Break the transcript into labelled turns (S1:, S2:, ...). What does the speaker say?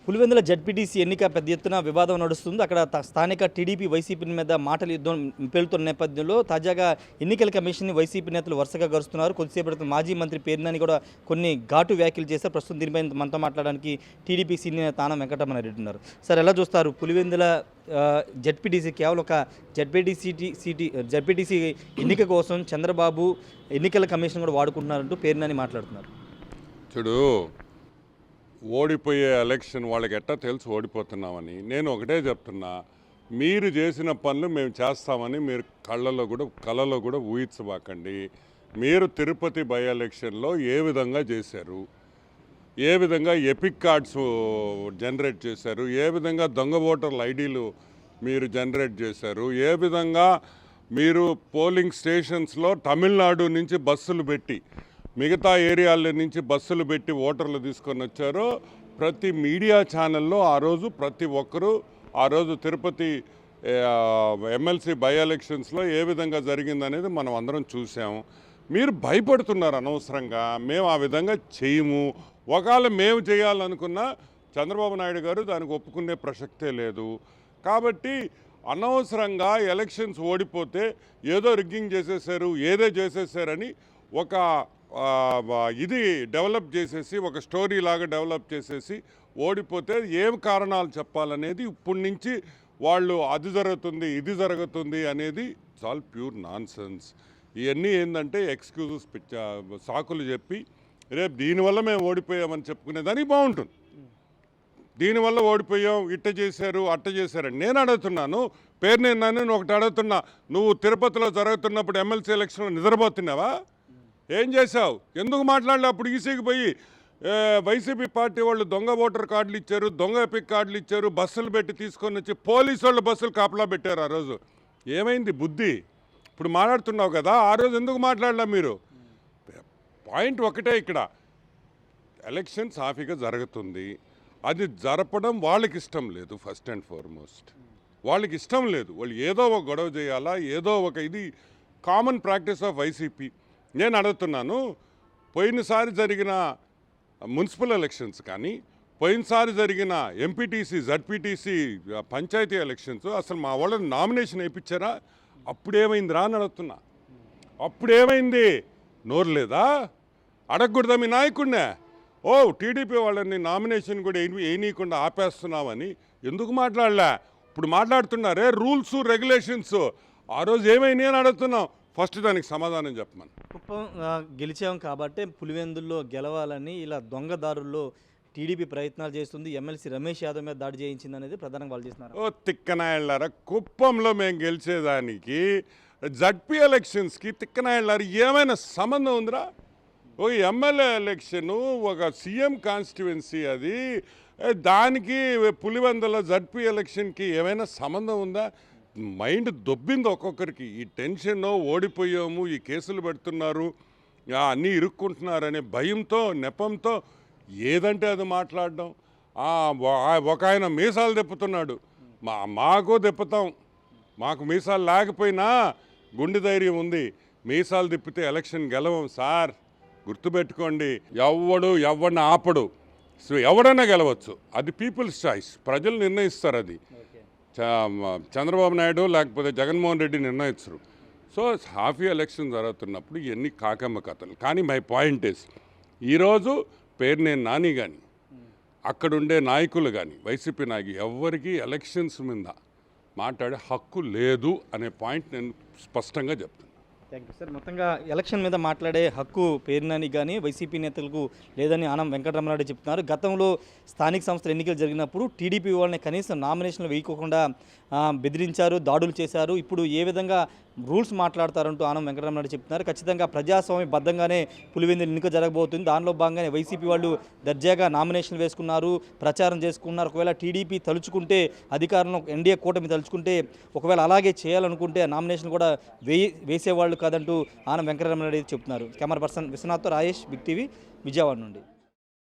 S1: Pulivendula ZPTC ఎన్నిక పెద్ద ఎత్తున వివాదం నడుస్తుంది. అక్కడ స్థానిక టీడీపీ వైసీపీ మీద మాటల యుద్ధం పేలుతున్న నేపథ్యంలో తాజాగా ఎన్నికల కమిషన్ వైసీపీ నేతలు వరుసగా గరుస్తున్నారు. కొద్దిసేపటి మాజీ మంత్రి పేర్నాని కూడా కొన్ని ఘాటు వ్యాఖ్యలు చేశారు. ప్రస్తుతం దీనిపై మనతో మాట్లాడడానికి టీడీపీ సీనియర్ తానం వెంకటరమణారెడ్డి ఉన్నారు. సార్, ఎలా చూస్తారు? పులివెందుల జడ్పీటీసీ కేవలం ఒక జడ్పీటీసీ ఎన్నిక కోసం చంద్రబాబు ఎన్నికల కమిషన్ కూడా వాడుకుంటున్నారంటూ పేర్నాని మాట్లాడుతున్నారు.
S2: చూడు, ఓడిపోయే ఎలక్షన్ వాళ్ళకి ఎట్టా తెలుసు ఓడిపోతున్నామని. నేను ఒకటే చెప్తున్నా, మీరు చేసిన పనులు మేము చేస్తామని మీరు కళ్ళలో కూడా ఊహించబాకండి. మీరు తిరుపతి బై ఎలక్షన్లో ఏ విధంగా చేశారు, ఏ విధంగా ఎపిక్ కార్డ్స్ జనరేట్ చేశారు, ఏ విధంగా దొంగ ఓటర్ల ఐడీలు మీరు జనరేట్ చేశారు, ఏ విధంగా మీరు పోలింగ్ స్టేషన్స్లో తమిళనాడు నుంచి బస్సులు పెట్టి మిగతా ఏరియాల నుంచి బస్సులు పెట్టి ఓటర్లు తీసుకొని వచ్చారో ప్రతి మీడియా ఛానల్లో ఆ రోజు ప్రతి ఒక్కరూ ఆ రోజు తిరుపతి ఎమ్మెల్సీ బై ఎలక్షన్స్లో ఏ విధంగా జరిగిందనేది మనం అందరం చూసాము. మీరు భయపడుతున్నారు అనవసరంగా. మేము ఆ విధంగా చేయము. ఒకవేళ మేము చేయాలనుకున్నా చంద్రబాబు నాయుడు గారు దానికి ఒప్పుకునే ప్రసక్తే లేదు. కాబట్టి అనవసరంగా ఎలక్షన్స్ ఓడిపోతే ఏదో రిగ్గింగ్ చేసేసారు, ఏదో చేసేసారని ఒక ఇది డెవలప్ చేసేసి, ఒక స్టోరీ లాగా డెవలప్ చేసేసి ఓడిపోతే ఏం కారణాలు చెప్పాలనేది ఇప్పటి నుంచి వాళ్ళు అది జరుగుతుంది ఇది జరుగుతుంది అనేది చాలా ప్యూర్ నాన్ సెన్స్. ఇవన్నీ ఏంటంటే ఎక్స్క్యూజెస్ సాకులు చెప్పి రేపు దీనివల్ల మేము ఓడిపోయామని చెప్పుకునేదానికి బాగుంటుంది. దీనివల్ల ఓడిపోయాం, ఇట్ట చేశారు అట్ట చేశారని నేను అడుగుతున్నాను. పేర్నాని ఒకటి అడుగుతున్నా, నువ్వు తిరుపతిలో జరుగుతున్నప్పుడు ఎమ్మెల్సీ ఎలక్షన్లో నిద్రపోతున్నావా? ఏం చేశావు? ఎందుకు మాట్లాడలే? అప్పుడు ఈసీకి పోయి వైసీపీ పార్టీ వాళ్ళు దొంగ ఓటర్ కార్డులు ఇచ్చారు, దొంగ ఎపిక్ కార్డులు ఇచ్చారు, బస్సులు పెట్టి తీసుకొని వచ్చి పోలీసు వాళ్ళు బస్సులు కాపలా పెట్టారు. ఆ రోజు ఏమైంది బుద్ధి? ఇప్పుడు మాట్లాడుతున్నావు కదా, ఆ రోజు ఎందుకు మాట్లాడలే మీరు? పాయింట్ ఒకటే, ఇక్కడ ఎలక్షన్ సాఫీగా జరుగుతుంది. అది జరపడం వాళ్ళకి ఇష్టం లేదు. ఫస్ట్ అండ్ ఫార్మోస్ట్ వాళ్ళకి ఇష్టం లేదు. వాళ్ళు ఏదో ఒక గొడవ చేయాలా, ఏదో ఒక ఇది కామన్ ప్రాక్టీస్ ఆఫ్ వైసీపీ. నేను అడుగుతున్నాను, పోయినసారి జరిగిన మున్సిపల్ ఎలక్షన్స్ కానీ, పోయినసారి జరిగిన ఎంపీటీసీ జడ్పీటీసీ పంచాయతీ ఎలక్షన్స్ అసలు మా వాళ్ళని నామినేషన్ వేయించారా? అప్పుడేమైందిరా అని అడుగుతున్నా. అప్పుడేమైంది? నోరు లేదా? అడగకూడదా మీ నాయకుడినే? ఓ టీడీపీ వాళ్ళని నామినేషన్ కూడా వేయనీయకుండా ఆపేస్తున్నామని ఎందుకు మాట్లాడలే? ఇప్పుడు మాట్లాడుతున్నారే రూల్స్ రెగ్యులేషన్స్. ఆ రోజు ఏమైనాయి అని అడుగుతున్నాం. ఫస్ట్ దానికి సమాధానం చెప్పమని.
S1: కుప్పం గెలిచాం కాబట్టి పులివెందుల్లో గెలవాలని ఇలా దొంగదారుల్లో టీడీపీ ప్రయత్నాలు చేస్తుంది. ఎమ్మెల్సీ రమేష్ యాదవ్ మీద దాడి చేయించింది అనేది ప్రధానంగా వాళ్ళు చేస్తున్నారు.
S2: ఓ తిక్కనాయళ్ళారా, కుప్పంలో మేము గెలిచేదానికి జడ్పీ ఎలక్షన్స్కి తిక్కనాయళ్ళారు ఏమైనా సంబంధం ఉందిరా? ఓ ఎమ్మెల్యే ఎలక్షను, ఒక సీఎం కాన్స్టిట్యువెన్సీ, అది దానికి పులివెందుల జడ్పీ ఎలక్షన్కి ఏమైనా సంబంధం ఉందా? మైండ్ దొబ్బింది ఒక్కొక్కరికి. ఈ టెన్షన్, ఓడిపోయాము, ఈ కేసులు పెడుతున్నారు, అన్నీ ఇరుక్కుంటున్నారనే భయంతో నెపంతో ఏదంటే అది మాట్లాడడం. ఒక ఆయన మీసాలు తిప్పుతున్నాడు, మాకు తిప్పుతాం, మాకు మీసాలు లేకపోయినా గుండె ధైర్యం ఉంది, మీసాలు తిప్పితే ఎలక్షన్ గెలవం సార్, గుర్తుపెట్టుకోండి. ఎవరిని ఆపడు, సో ఎవడైనా గెలవచ్చు. అది పీపుల్స్ చాయిస్, ప్రజలు నిర్ణయిస్తారు. అది చంద్రబాబు నాయుడు లేకపోతే జగన్మోహన్ రెడ్డి నిర్ణయించరు. సో హాఫీ ఎలక్షన్ జరుగుతున్నప్పుడు ఇవన్నీ కాకమ్మ కథలు. కానీ మై పాయింట్ ఇస్, ఈరోజు పేర్నాని కానీ అక్కడుండే నాయకులు కానీ వైసీపీ నాయకులు ఎవరికి ఎలక్షన్స్ మీద మాట్లాడే హక్కు లేదు అనే పాయింట్ నేను స్పష్టంగా చెప్తాను.
S1: Thank you sir. మొత్తంగా ఎలక్షన్ మీద మాట్లాడే హక్కు పేర్నాని కానీ వైసీపీ నేతలకు లేదని ఆనం వెంకటరమణారెడ్డి చెప్తున్నారు. గతంలో స్థానిక సంస్థల ఎన్నికలు జరిగినప్పుడు టీడీపీ వాళ్ళని కనీసం నామినేషన్లు వేయకోకుండా బెదిరించారు, దాడులు చేశారు. ఇప్పుడు ఏ విధంగా రూల్స్ మాట్లాడతారంటూ ఆనం వెంకటరమణారెడ్డి చెప్తున్నారు. ఖచ్చితంగా ప్రజాస్వామ్యబద్ధంగానే పులివెందుల ఎన్నిక జరగబోతుంది. దానిలో భాగంగానే వైసీపీ వాళ్ళు దర్జాగా నామినేషన్లు వేసుకున్నారు, ప్రచారం చేసుకున్నారు. ఒకవేళ టీడీపీ తలుచుకుంటే, అధికారంలో ఎన్డీఏ కూటమి తలుచుకుంటే, ఒకవేళ అలాగే చేయాలనుకుంటే నామినేషన్ కూడా వేసేవాళ్ళు కాదంటూ ఆనం వెంకటరమణారెడ్డి చెప్తున్నారు. కెమెరా పర్సన్ విశ్వనాథ్తో రాజేష్, బిగ్ టీవీ, విజయవాడ నుండి.